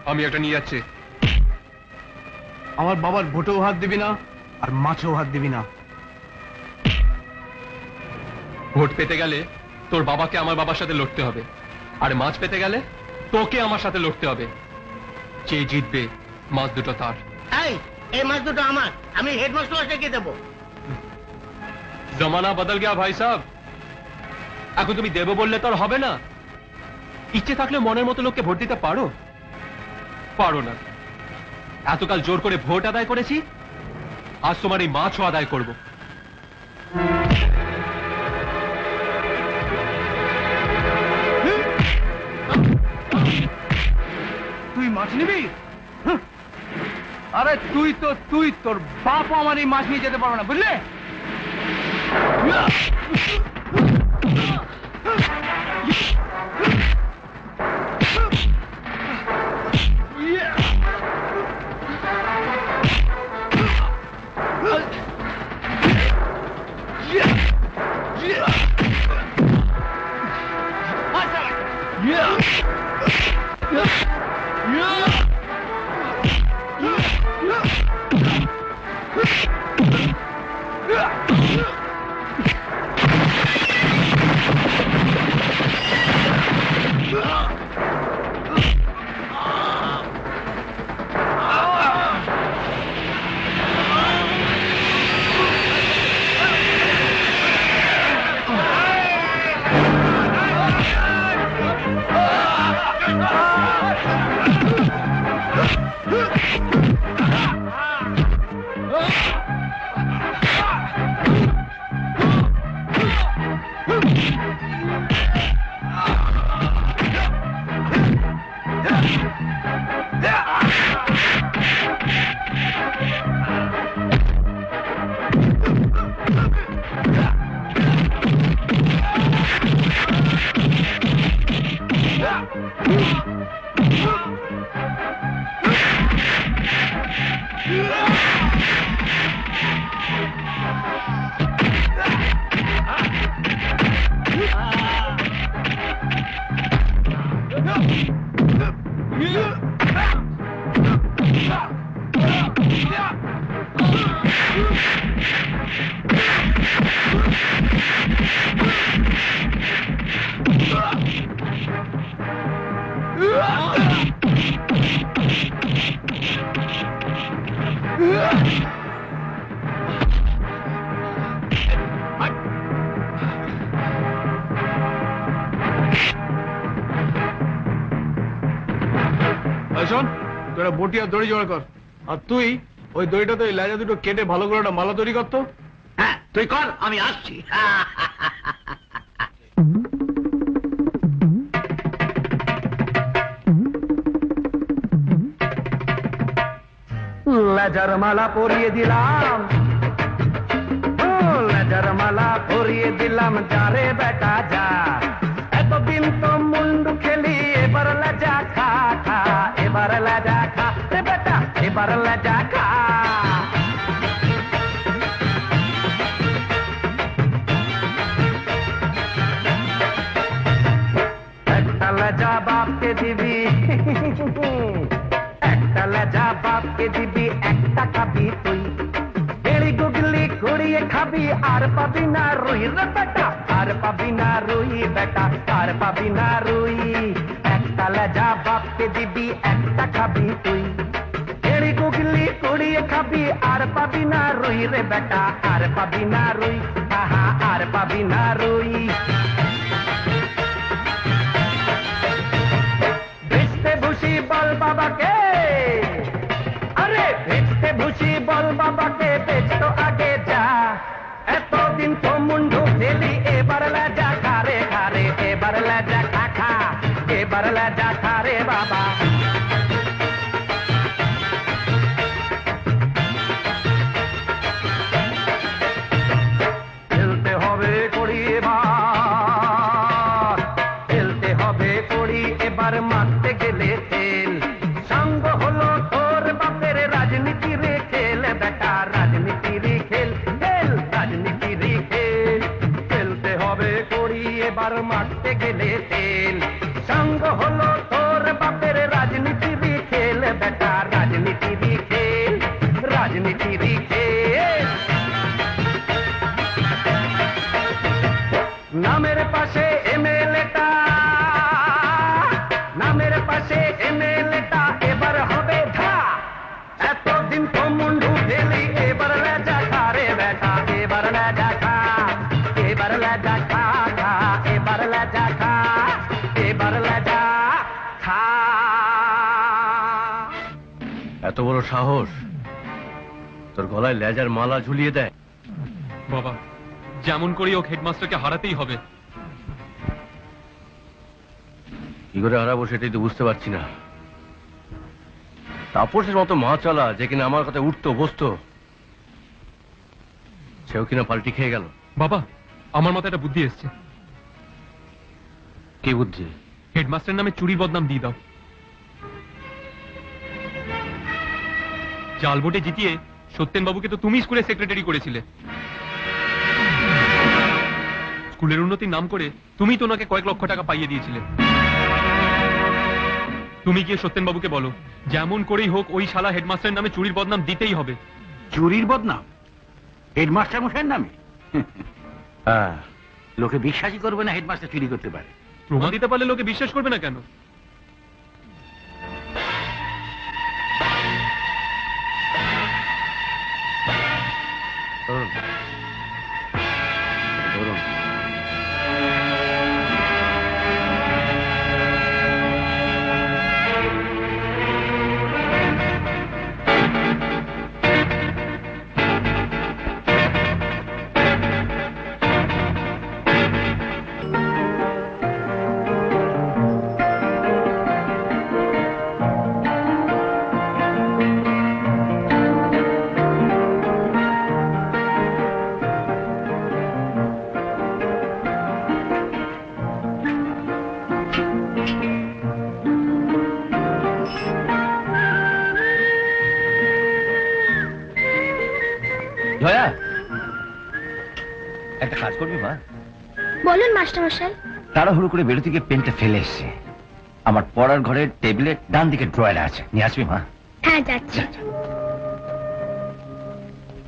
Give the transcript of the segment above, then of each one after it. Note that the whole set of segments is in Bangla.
আমি একটা নিয়ে যাচ্ছি। আমার বাবার ভোটেও হাত দিবি না আর মাছেও হাত দিবি না। ভোট পেতে গেলে তোর বাবাকে আমার বাবার সাথে লড়তে হবে, আর মাছ পেতে গেলে তোকে আমার সাথে লড়তে হবে। যে জিতবে মাছ দুটো তার। এই মাছ দুটো আমার, আমি হেডমাস্টারকে দেবো। জমানা বদল গয়া ভাই সাহেব। এখন তুমি দেবো বললে তো আর হবে না। ইচ্ছে থাকলে মনের মতো লোককে ভোট দিতে পারো? পারো না। এতকাল জোর করে ভোট আদায় করেছি, আজ তোমার এই মাছও আদায় করব। তুই মাছ নিবি? আরে তুই তোর বাপ আমার এই মাছ নিয়ে যেতে পারো না, বুঝলে? শোন, তোরা বটি আর দড়ি জোগাড় কর, আর তুই ওই দড়িটাতে ওই লেজা দুটো কেটে ভালো করে একটা মালা তৈরি করতো। হ্যাঁ তুই কর, আমি আসছি। লেজার মালা পরিয়ে দিলাম, লেজার মালা পরিয়ে দিলাম, যারে বেটা যা। এতদিন তো মুন্ডু খেলি, এবার লেজা খা খা, এবার লেজা খা রে বেটা, এবার লেজা খা। একটা লেজা বাপকে দিবি, একটা লেজা বাপকে দিবি, একটা খাবি তুই। এড়ি গুগলি কুড়িয়ে খাবি, আর পাবি না রুই রে বেটা, আর পাবি না রুই বেটা, আর পাবি না রুই। একটা লেজা বাপকে দিবি, একটা খাবি তুই। এড়ি গুগলি কুড়িয়ে খাবি, আর পাবি না রুই রে বেটা, আর পাবি না রুই, আহা আর পাবি না রুই। ভিজতে ভুষি বল বাবাকে, আরে ভিজতে ভুষি বল বাবাকে, বেচতো আগে যা। এতদিন তো মুন্ডু খেলি, এবার লেজা খা রে খা রে, এবার লেজা খা খা, এবার লেজা খা রে বাবা। খেলতে হবে কড়ি এবার, খেলতে হবে কড়ি এবার, মারতে গেলে তেল। সঙ্গ হলো তোর বাপের, রাজনীতির খেল বেটা, রাজনীতির খেল, খেল রাজনীতির খেল। খেলতে হবে কড়ি এবার, মারতে গেলে তেল। সঙ্গ হলো তোর এত বড় সাহস, তোর গলায় লেজার মালা ঝুলিয়ে দেয়। বাবা, যেমন করেই হোক হেডমাস্টারকে হারাতেই হবে। কি করে হারাবো সেটাই তো বুঝতে পারছি না। তাপসের মতো মা চালা যে কিনা আমার কথা উঠতো বসতো, সেও কিনা পাল্টি খেয়ে গেল। বাবা, আমার মাথায় একটা বুদ্ধি এসছে। কি বুদ্ধি? হেডমাস্টার নামে চুরির বদনাম দিয়ে দাও। জাল ভোটে জিতিয়ে সত্যেন বাবুকে তো তুমি স্কুলের সেক্রেটারি করেছিলে। স্কুলের উন্নতির নাম করে তুমি তো ওনাকে কয়েক লক্ষ টাকা পাইয়ে দিয়েছিলে। তুমি গিয়ে সত্যেন বাবুকে বলো, যেমন করেই হোক ওই শালা হেডমাস্টারের নামে চুরির বদনাম দিতেই হবে। চুরির বদনাম হেডমাস্টার মশাইয়ের নামে? হ্যাঁ, লোকে বিশ্বাসই করবে না হেডমাস্টার চুরি করতে পারে। প্রমাণ দিতে পারলে লোকে বিশ্বাস করবে না কেন? ধরুন ধরুন। জয়া, একটা কাজ করবি মা? বলুন মাস্টারমশাই। তাড়াহুড়ো করে বেরোতে গিয়ে পেনটা ফেলে এসছে। আমার পড়ার ঘরের টেবিলের ডান দিকে ড্রয়ারে আছে, নিয়ে আসবি মা? হ্যাঁ যাচ্ছি।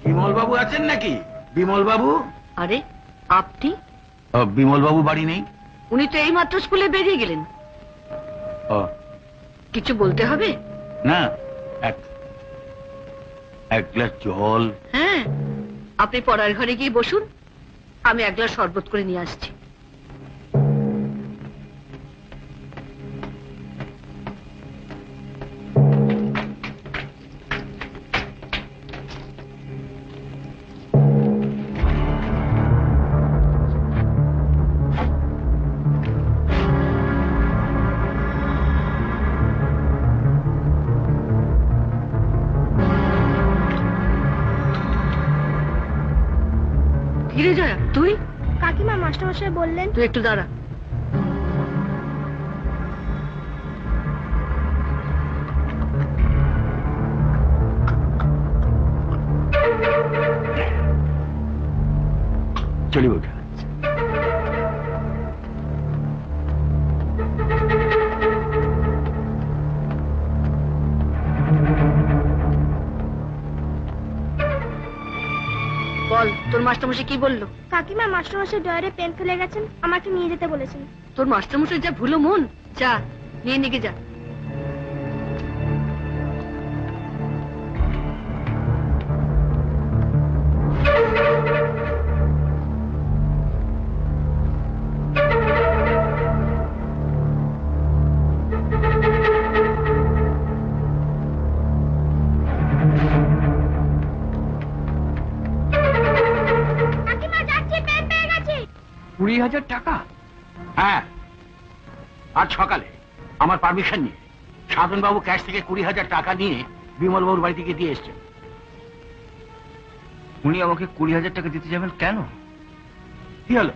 বিমল বাবু আছেন নাকি? বিমল বাবু? আরে আপনি? বিমল বাবু বাড়ি নেই? উনি তো এই মাত্র স্কুলে বেরিয়ে গেলেন। কিছু বলতে হবে? না, এক গ্লাস জল। হ্যাঁ, আপনি পড়ার ঘরে গিয়ে বসুন, আমি এক গ্লাস শরবত করে নিয়ে আসছি। জয়া, তুই? কাকিমা মাস্টারমশাই বললেন। তুই একটু দাঁড়া। চলি ওঠা। বল, তোর মাস্টারমশাই কি বললো? কাকিমা মাস্টারমশাই ড্রয়ারে পেন ফেলে গেছেন, আমাকে নিয়ে যেতে বলেছেন। তোর মাস্টারমশাই যা ভুলো মন, যা নিয়ে নিয়ে যা। কাকিমা যাচ্ছি, পেন পেয়ে গেছি। 20,000 টাকা? হ্যাঁ, আজ সকালে আমার পারমিশন নিয়ে সাধন বাবু ক্যাশ থেকে 20,000 টাকা নিয়ে বিমল বাবুর বাড়ি থেকে দিয়ে এসছেন। উনি আমাকে 20,000 টাকা দিতে যাবেন কেন? কি হলো?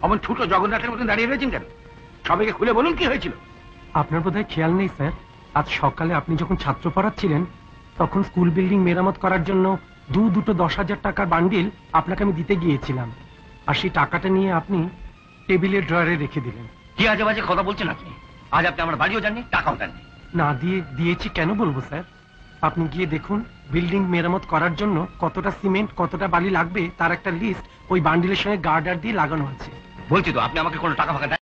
অমন ছোট জগন্নাথের মতন দাঁড়িয়ে রয়েছেন কেন? সবাইকে খুলে বলুন কি হয়েছিল। আপনার বোধহয় খেয়াল নেই স্যার, আজ সকালে আপনি যখন ছাত্র পড়াচ্ছিলেন তখন স্কুল বিল্ডিং মেরামত করার জন্য দুটো 10,000 টাকার বান্ডিল আপনাকে আমি দিতে গিয়েছিলাম, আর সেই টাকাটা নিয়ে আপনি টেবিলের ড্রয়ারে রেখে দিলেন। কি আজে বাজে কথা বলছেন আপনি? আজ আপনি আমার বাড়িও যাননি, টাকাও দেননি। না দিয়েছি কেন বলবো স্যার? আপনি গিয়ে দেখুন বিল্ডিং মেরামত করার জন্য কতটা সিমেন্ট কতটা বালি লাগবে তার একটা লিস্ট ওই বান্ডিলের সঙ্গে গার্ডার দিয়ে লাগানো আছে। বলছি তো আপনি আমাকে কোনো টাকা ফাঁকা